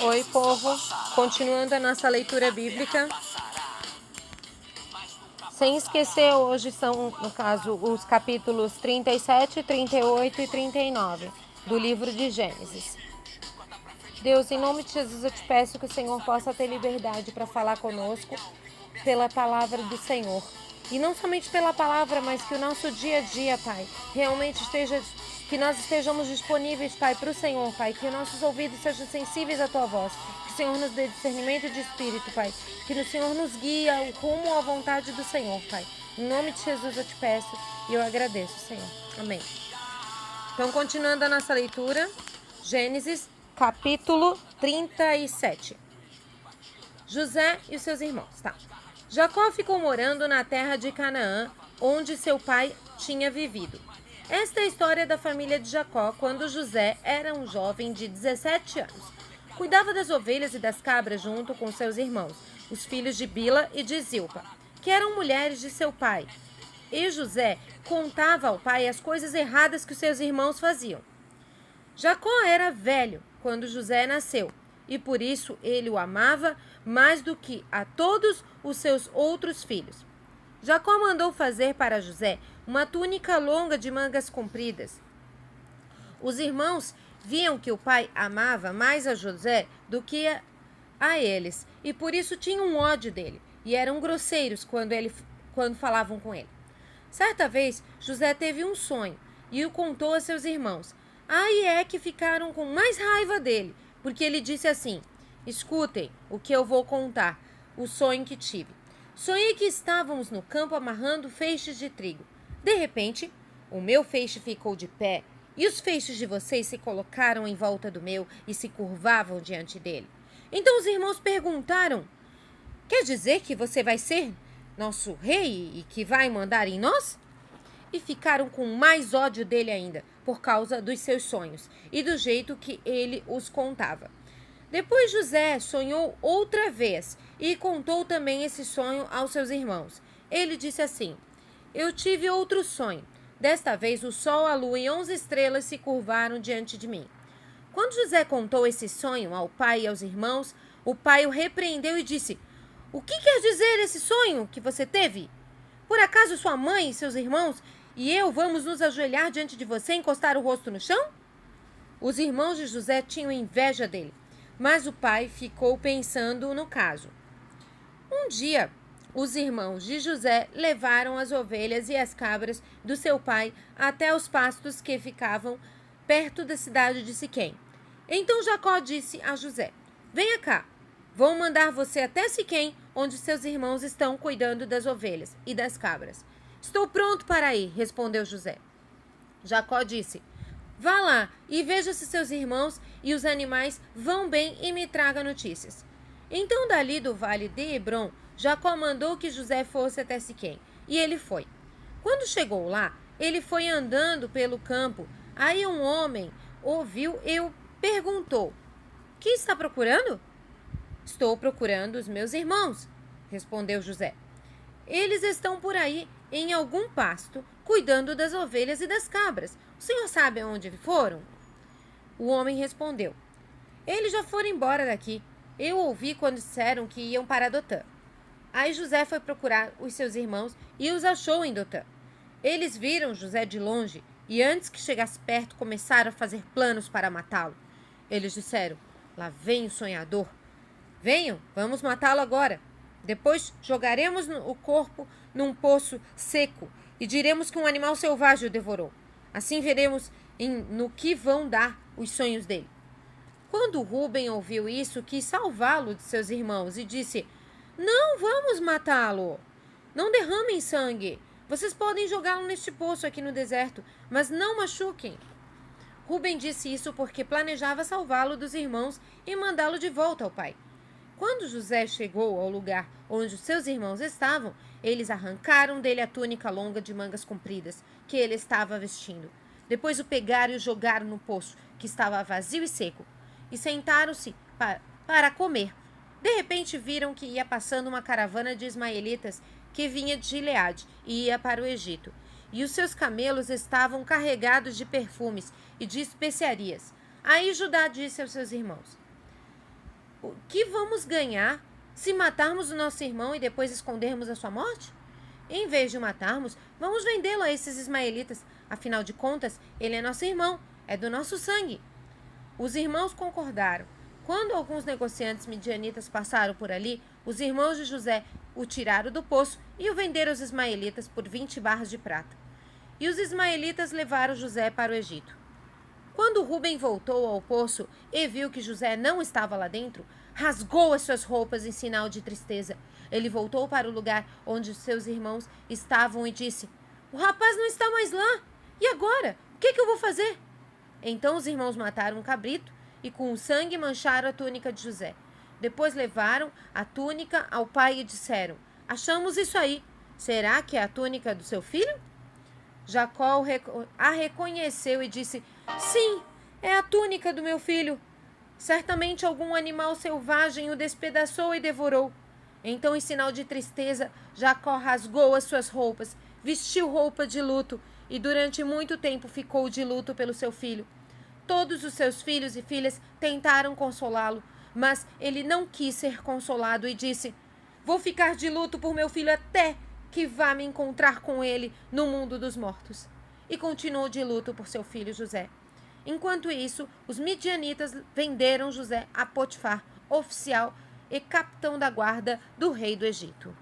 Oi, povo. Continuando a nossa leitura bíblica. Sem esquecer, hoje são, no caso, os capítulos 37, 38 e 39 do livro de Gênesis. Deus, em nome de Jesus, eu te peço que o Senhor possa ter liberdade para falar conosco pela palavra do Senhor. E não somente pela palavra, mas que o nosso dia a dia, Pai, realmente que nós estejamos disponíveis, Pai, para o Senhor, Pai, que nossos ouvidos sejam sensíveis à Tua voz, que o Senhor nos dê discernimento de espírito, Pai, que o Senhor nos guie ao rumo à vontade do Senhor, Pai. Em nome de Jesus eu te peço e eu agradeço, Senhor. Amém. Então, continuando a nossa leitura, Gênesis, capítulo 37. José e os seus irmãos, tá? Jacó ficou morando na terra de Canaã, onde seu pai tinha vivido. Esta é a história da família de Jacó quando José era um jovem de 17 anos. Cuidava das ovelhas e das cabras junto com seus irmãos, os filhos de Bila e de Zilpa, que eram mulheres de seu pai. E José contava ao pai as coisas erradas que os seus irmãos faziam. Jacó era velho quando José nasceu, e por isso ele o amava mais do que a todos os seus outros filhos. Jacó mandou fazer para José uma túnica longa de mangas compridas. Os irmãos viam que o pai amava mais a José do que a eles, e por isso tinham ódio dele, e eram grosseiros quando falavam com ele. Certa vez, José teve um sonho e o contou a seus irmãos. Aí é que ficaram com mais raiva dele, porque ele disse assim: escutem o que eu vou contar, o sonho que tive. Sonhei que estávamos no campo amarrando feixes de trigo. De repente, o meu feixe ficou de pé e os feixes de vocês se colocaram em volta do meu e se curvavam diante dele. Então os irmãos perguntaram: quer dizer que você vai ser nosso rei e que vai mandar em nós? E ficaram com mais ódio dele ainda, por causa dos seus sonhos e do jeito que ele os contava. Depois José sonhou outra vez e contou também esse sonho aos seus irmãos. Ele disse assim: eu tive outro sonho. Desta vez o sol, a lua e 11 estrelas se curvaram diante de mim. Quando José contou esse sonho ao pai e aos irmãos, o pai o repreendeu e disse: o que quer dizer esse sonho que você teve? Por acaso sua mãe e seus irmãos e eu vamos nos ajoelhar diante de você e encostar o rosto no chão? Os irmãos de José tinham inveja dele, mas o pai ficou pensando no caso. Um dia, os irmãos de José levaram as ovelhas e as cabras do seu pai até os pastos que ficavam perto da cidade de Siquém. Então Jacó disse a José: venha cá, vou mandar você até Siquém, onde seus irmãos estão cuidando das ovelhas e das cabras. Estou pronto para ir, respondeu José. Jacó disse: vá lá e veja se seus irmãos e os animais vão bem e me traga notícias. Então, dali do vale de Hebrom, Jacó mandou que José fosse até Siquém, e ele foi. Quando chegou lá, ele foi andando pelo campo. Aí um homem ouviu e perguntou: que está procurando? Estou procurando os meus irmãos, respondeu José. Eles estão por aí, em algum pasto, cuidando das ovelhas e das cabras. O senhor sabe aonde foram? O homem respondeu: eles já foram embora daqui. Eu ouvi quando disseram que iam para Dotã. Aí José foi procurar os seus irmãos e os achou em Dotã. Eles viram José de longe e antes que chegasse perto começaram a fazer planos para matá-lo. Eles disseram: lá vem o sonhador. Venham, vamos matá-lo agora. Depois jogaremos o corpo num poço seco e diremos que um animal selvagem o devorou. Assim veremos no que vão dar os sonhos dele. Quando Rúben ouviu isso, quis salvá-lo de seus irmãos e disse: não vamos matá-lo. Não derramem sangue. Vocês podem jogá-lo neste poço aqui no deserto, mas não machuquem. Rúben disse isso porque planejava salvá-lo dos irmãos e mandá-lo de volta ao pai. Quando José chegou ao lugar onde os seus irmãos estavam, eles arrancaram dele a túnica longa de mangas compridas que ele estava vestindo. Depois o pegaram e o jogaram no poço, que estava vazio e seco, e sentaram-se para comer. De repente viram que ia passando uma caravana de ismaelitas que vinha de Gileade e ia para o Egito. E os seus camelos estavam carregados de perfumes e de especiarias. Aí Judá disse aos seus irmãos: O que vamos ganhar se matarmos o nosso irmão e depois escondermos a sua morte? Em vez de o matarmos, vamos vendê-lo a esses ismaelitas. Afinal de contas, ele é nosso irmão, é do nosso sangue. Os irmãos concordaram. Quando alguns negociantes midianitas passaram por ali, os irmãos de José o tiraram do poço e o venderam aos ismaelitas por 20 barras de prata. E os ismaelitas levaram José para o Egito. Quando Rúben voltou ao poço e viu que José não estava lá dentro, rasgou as suas roupas em sinal de tristeza. Ele voltou para o lugar onde seus irmãos estavam e disse: "O rapaz não está mais lá. E agora? O que eu vou fazer?" Então os irmãos mataram um cabrito e com o sangue mancharam a túnica de José. Depois levaram a túnica ao pai e disseram: "Achamos isso aí. Será que é a túnica do seu filho?" Jacó a reconheceu e disse: "Sim, é a túnica do meu filho. Certamente algum animal selvagem o despedaçou e devorou." Então, em sinal de tristeza, Jacó rasgou as suas roupas, vestiu roupa de luto e durante muito tempo ficou de luto pelo seu filho. Todos os seus filhos e filhas tentaram consolá-lo, mas ele não quis ser consolado e disse: "Vou ficar de luto por meu filho até que vá me encontrar com ele no mundo dos mortos." E continuou de luto por seu filho José. Enquanto isso, os midianitas venderam José a Potifar, oficial e capitão da guarda do rei do Egito.